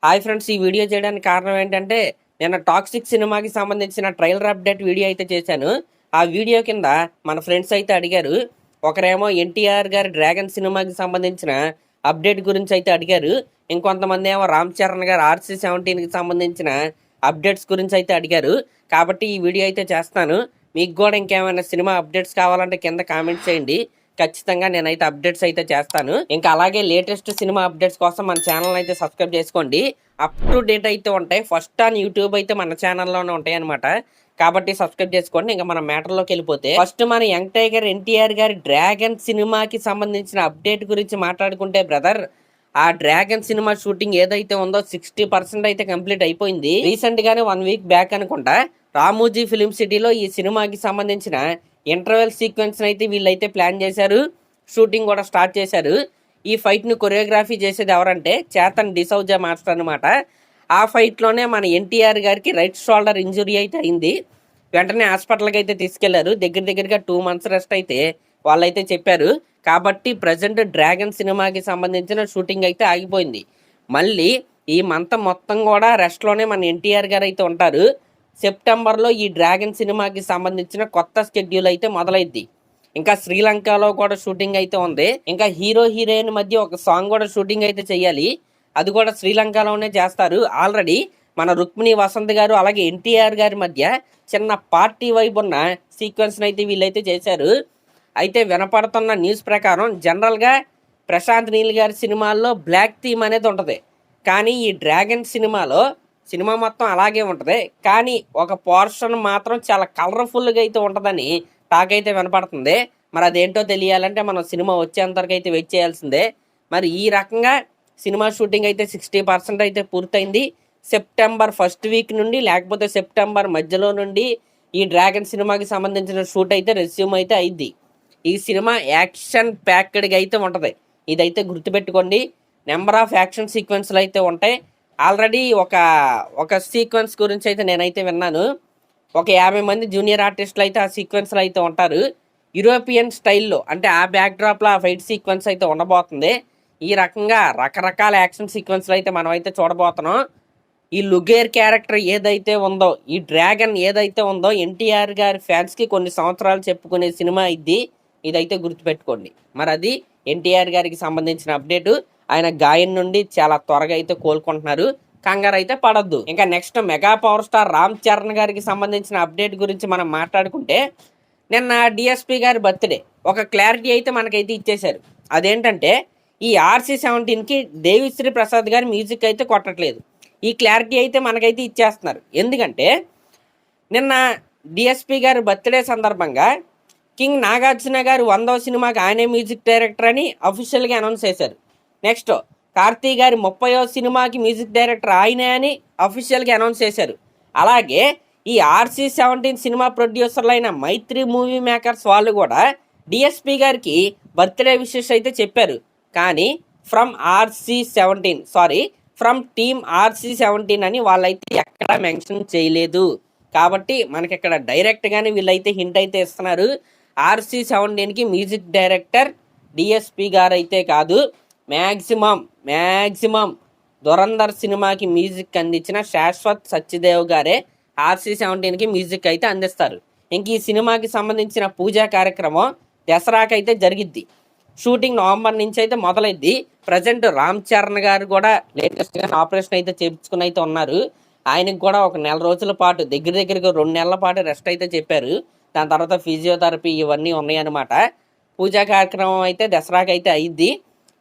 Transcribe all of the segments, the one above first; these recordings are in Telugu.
హాయ్ ఫ్రెండ్స్, ఈ వీడియో చేయడానికి కారణం ఏంటంటే నేను టాక్సిక్ సినిమాకి సంబంధించిన ట్రైలర్ అప్డేట్ వీడియో అయితే చేశాను. ఆ వీడియో కింద మన ఫ్రెండ్స్ అయితే అడిగారు. ఒకరేమో ఎన్టీఆర్ గారి డ్రాగన్ సినిమాకి సంబంధించిన అప్డేట్ గురించి అయితే అడిగారు. ఇంకొంతమంది ఏమో రామ్ చరణ్ గారు RC-17కి సంబంధించిన అప్డేట్స్ గురించి అయితే అడిగారు. కాబట్టి ఈ వీడియో అయితే చేస్తాను. మీకు కూడా ఇంకేమైనా సినిమా అప్డేట్స్ కావాలంటే కింద కామెంట్ చేయండి. ఖచ్చితంగా నేనైతే అప్డేట్స్ అయితే చేస్తాను. ఇంకా అలాగే లేటెస్ట్ సినిమా అప్డేట్స్ కోసం మన ఛానల్ అయితే సబ్స్క్రైబ్ చేసుకోండి. అప్ టు డేట్ అయితే ఉంటాయి. ఫస్ట్ ఆన్ యూట్యూబ్ అయితే మన ఛానల్లోనే ఉంటాయి అనమాట. కాబట్టి సబ్స్క్రైబ్ చేసుకోండి. ఇంకా మన మ్యాటర్లోకి వెళ్ళిపోతే ఫస్ట్ మన యంగ్ టైగర్ ఎన్టీఆర్ గారి డ్రాగన్ సినిమాకి సంబంధించిన అప్డేట్ గురించి మాట్లాడుకుంటే బ్రదర్, ఆ డ్రాగన్ సినిమా షూటింగ్ ఏదైతే ఉందో 60% అయితే కంప్లీట్ అయిపోయింది. రీసెంట్ గానే 1 వీక్ బ్యాక్ అనుకుంటా రామోజీ ఫిలిం సిటీలో ఈ సినిమాకి సంబంధించిన ఇంటర్వెల్ సీక్వెన్స్ అయితే వీళ్ళైతే ప్లాన్ చేశారు. షూటింగ్ కూడా స్టార్ట్ చేశారు. ఈ ఫైట్ ని కొరియోగ్రఫీ చేసేది ఎవరంటే చేతన్ డిసౌజా మాస్టర్ అనమాట. ఆ ఫైట్ లోనే మన ఎన్టీఆర్ గారికి రైట్ షోల్డర్ ఇంజురీ అయితే అయింది. వెంటనే హాస్పిటల్కి అయితే తీసుకెళ్లారు. దగ్గరగా 2 months రెస్ట్ అయితే వాళ్ళైతే చెప్పారు. కాబట్టి ప్రజెంట్ డ్రాగన్ సినిమాకి సంబంధించిన షూటింగ్ అయితే ఆగిపోయింది. మళ్ళీ ఈ మంత్ మొత్తం కూడా రెస్ట్లోనే మన ఎన్టీఆర్ గారు అయితే ఉంటారు. సెప్టెంబర్లో ఈ డ్రాగన్ సినిమాకి సంబంధించిన కొత్త షెడ్యూల్ అయితే మొదలైద్ది. ఇంకా శ్రీలంకలో కూడా షూటింగ్ అయితే ఉంది. ఇంకా హీరో హీరోయిన్ మధ్య ఒక సాంగ్ కూడా షూటింగ్ అయితే చెయ్యాలి. అది కూడా శ్రీలంకలోనే చేస్తారు. ఆల్రెడీ మన రుక్మిణి వసంత్ గారు అలాగే ఎన్టీఆర్ గారి మధ్య చిన్న పార్టీ వైబ్ ఉన్న సీక్వెన్స్ అయితే వీళ్ళైతే చేశారు. అయితే వినపడుతున్న న్యూస్ ప్రకారం జనరల్గా ప్రశాంత్ నీల్ గారి సినిమాల్లో బ్లాక్ థీమ్ అనేది ఉంటుంది. కానీ ఈ డ్రాగన్ సినిమా మొత్తం అలాగే ఉంటుంది. కానీ ఒక పోర్షన్ మాత్రం చాలా కలర్ఫుల్గా అయితే ఉంటుందని టాక్ అయితే వినపడుతుంది. మరి అదేంటో తెలియాలంటే మనం సినిమా వచ్చేంతవరకు అయితే వెయిట్ చేయాల్సిందే. మరి ఈ రకంగా సినిమా షూటింగ్ అయితే 60% అయితే పూర్తయింది. సెప్టెంబర్ ఫస్ట్ వీక్ నుండి లేకపోతే సెప్టెంబర్ మధ్యలో నుండి ఈ డ్రాగన్ సినిమాకి సంబంధించిన షూట్ అయితే రెస్యూమ్ అయితే అయింది. ఈ సినిమా యాక్షన్ ప్యాక్డ్గా అయితే ఉంటుంది. ఇదైతే గుర్తుపెట్టుకోండి. నెంబర్ ఆఫ్ యాక్షన్ సీక్వెన్స్లు అయితే ఉంటాయి. ఆల్రెడీ ఒక సీక్వెన్స్ గురించి అయితే నేనైతే విన్నాను. ఒక 50 మంది జూనియర్ ఆర్టిస్టులు అయితే ఆ సీక్వెన్స్లో అయితే ఉంటారు. యూరోపియన్ స్టైల్లో అంటే ఆ బ్యాక్డ్రాప్లో ఆ ఫైట్ సీక్వెన్స్ అయితే ఉండబోతుంది. ఈ రకంగా రకరకాల యాక్షన్ సీక్వెన్స్లు అయితే మనం అయితే చూడబోతున్నాం. ఈ లుగేర్ క్యారెక్టర్ ఏదైతే ఉందో, ఈ డ్రాగన్ ఏదైతే ఉందో ఎన్టీఆర్ గారి ఫ్యాన్స్కి కొన్ని సంవత్సరాలు చెప్పుకునే సినిమా ఇదైతే గుర్తుపెట్టుకోండి. మరి అది ఎన్టీఆర్ గారికి సంబంధించిన అప్డేటు. ఆయన గాయం నుండి చాలా త్వరగా అయితే కోలుకుంటున్నారు. కంగారు అయితే పడద్దు. ఇంకా next mega power star Ram Charan గారికి సంబంధించిన అప్డేట్ గురించి మనం మాట్లాడుకుంటే నిన్న డిఎస్పి గారి బర్త్డే ఒక క్లారిటీ అయితే మనకైతే ఇచ్చేశారు. అదేంటంటే ఈ RC-17కి దేవిశ్రీ ప్రసాద్ గారి మ్యూజిక్ అయితే కొట్టట్లేదు. ఈ క్లారిటీ అయితే మనకైతే ఇచ్చేస్తున్నారు. ఎందుకంటే నిన్న డిఎస్పి గారి బర్త్డే సందర్భంగా కింగ్ నాగార్జున గారు 100వ సినిమాకి ఆయనే మ్యూజిక్ డైరెక్టర్ అని అఫీషియల్గా అనౌన్స్ చేశారు. నెక్స్ట్ కార్తీ గారి 30వ సినిమాకి మ్యూజిక్ డైరెక్టర్ ఆయనే అని అఫీషియల్గా అనౌన్స్ చేశారు. అలాగే ఈ RC-17 సినిమా ప్రొడ్యూసర్లు అయిన మైత్రి మూవీ మేకర్స్ వాళ్ళు కూడా డిఎస్పి గారికి బర్త్డే విషెస్ అయితే చెప్పారు. కానీ ఫ్రమ్ టీమ్ RC-17 అని వాళ్ళైతే ఎక్కడా మెన్షన్ చేయలేదు. కాబట్టి మనకి ఇక్కడ డైరెక్ట్గానే వీళ్ళైతే హింట్ అయితే ఇస్తున్నారు. RC-17కి మ్యూజిక్ డైరెక్టర్ డిఎస్పి గారు అయితే కాదు, మ్యాక్సిమం దురంధర్ సినిమాకి మ్యూజిక్ అందించిన శాశ్వత్ సత్యదేవ్ గారే RC-17కి మ్యూజిక్ అయితే అందిస్తారు. ఇంక ఈ సినిమాకి సంబంధించిన పూజా కార్యక్రమం దసరాకైతే జరిగిద్ది. షూటింగ్ నవంబర్ నుంచి అయితే మొదలైద్ది. ప్రజెంట్ రామ్ చరణ్ గారు కూడా లేటెస్ట్గా ఆపరేషన్ అయితే చేయించుకుని అయితే ఉన్నారు. ఆయనకు కూడా ఒక 1 నెల రోజుల పాటు దగ్గరగా 2 నెలల పాటు రెస్ట్ అయితే చెప్పారు. దాని తర్వాత ఫిజియోథెరపీ ఇవన్నీ ఉన్నాయన్నమాట. పూజా కార్యక్రమం అయితే దసరాకి అయితే అయ్యిద్ది.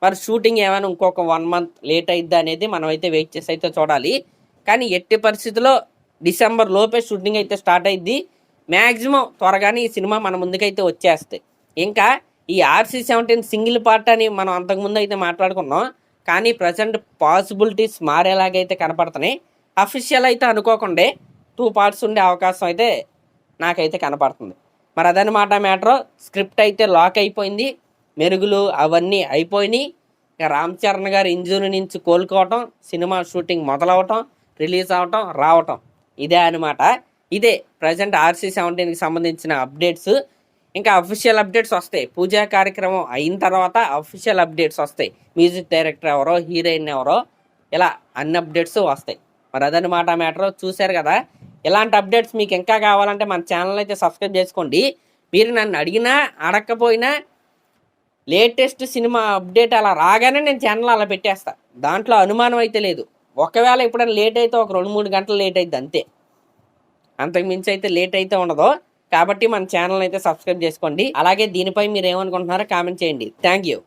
మరి షూటింగ్ ఏమైనా ఇంకొక 1 month లేట్ అయిద్ది అనేది మనం అయితే వెయిట్ చేసి అయితే చూడాలి. కానీ ఎట్టి పరిస్థితుల్లో డిసెంబర్ లోపే షూటింగ్ అయితే స్టార్ట్ అయ్యిద్ది. మ్యాక్సిమం త్వరగానే ఈ సినిమా మన ముందుకైతే వచ్చేస్తాయి. ఇంకా ఈ RC-17 సింగిల్ పార్ట్ అని మనం అంతకుముందు అయితే మాట్లాడుకున్నాం. కానీ ప్రజెంట్ పాసిబిలిటీస్ మారేలాగైతే కనపడుతున్నాయి. అఫీషియల్ అయితే అనుకోకుండా 2 parts ఉండే అవకాశం అయితే నాకైతే కనపడుతుంది. మరి అదనమాట మ్యాటర్. స్క్రిప్ట్ అయితే లాక్ అయిపోయింది. మెరుగులు అవన్నీ అయిపోయినాయి. ఇక రామ్ చరణ్ గారు ఇంజురీ నుంచి కోలుకోవటం, సినిమా షూటింగ్ మొదలవటం, రిలీజ్ అవటం, రావటం ఇదే అనమాట. ఇదే ప్రజెంట్ RC-17కి సంబంధించిన అప్డేట్స్. ఇంకా అఫీషియల్ అప్డేట్స్ వస్తాయి. పూజా కార్యక్రమం అయిన తర్వాత అఫీషియల్ అప్డేట్స్ వస్తాయి. మ్యూజిక్ డైరెక్టర్ ఎవరో, హీరోయిన్ ఎవరో ఇలా అన్ని అప్డేట్స్ వస్తాయి. మరి అదనమాట మ్యాటర్. చూశారు కదా, ఇలాంటి అప్డేట్స్ మీకు ఇంకా కావాలంటే మన ఛానల్ అయితే సబ్స్క్రైబ్ చేసుకోండి. మీరు నన్ను అడిగినా అడగకపోయినా లేటెస్ట్ సినిమా అప్డేట్ అలా రాగానే నేను ఛానల్ అలా పెట్టేస్తా. దాంట్లో అనుమానం అయితే లేదు. ఒకవేళ ఎప్పుడైనా లేట్ అయితే ఒక 2-3 గంటలు లేట్ అయితే అంతే, అంతకు మించి అయితే లేట్ అయితే ఉండదు. కాబట్టి మన ఛానల్ అయితే సబ్స్క్రైబ్ చేసుకోండి. అలాగే దీనిపై మీరు ఏమనుకుంటున్నారో కామెంట్ చేయండి. Thank you.